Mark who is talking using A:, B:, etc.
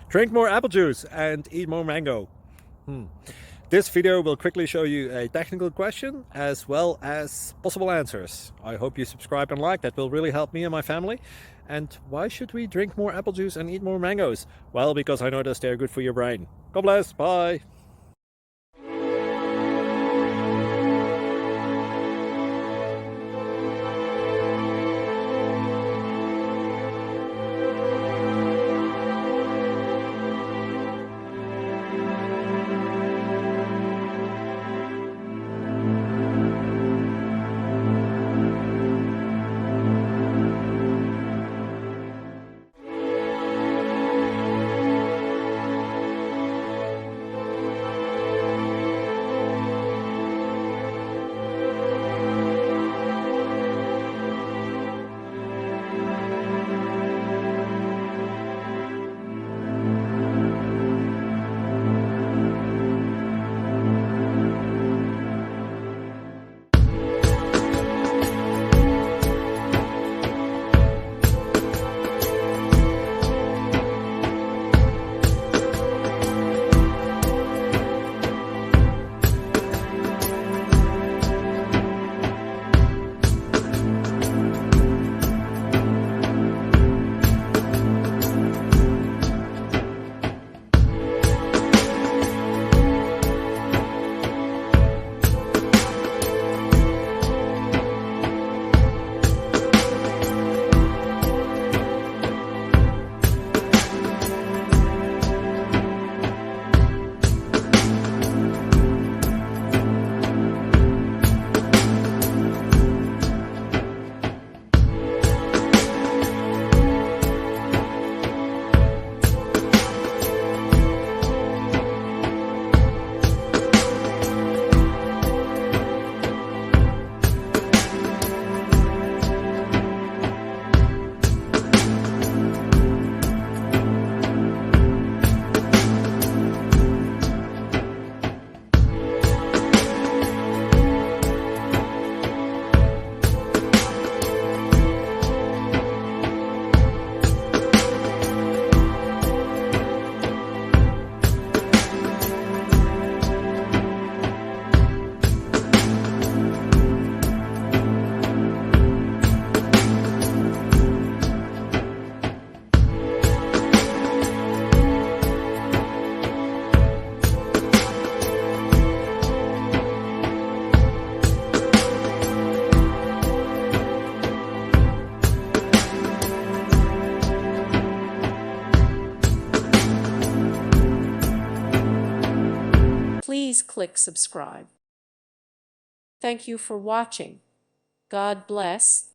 A: Drink more apple juice and eat more mango. This video will quickly show you a technical question as well as possible answers. I hope you subscribe and like, that will really help me and my family. And why should we drink more apple juice and eat more mangoes? Well, because I noticed they're good for your brain. God bless, bye.
B: Please click subscribe. Thank you for watching. God bless.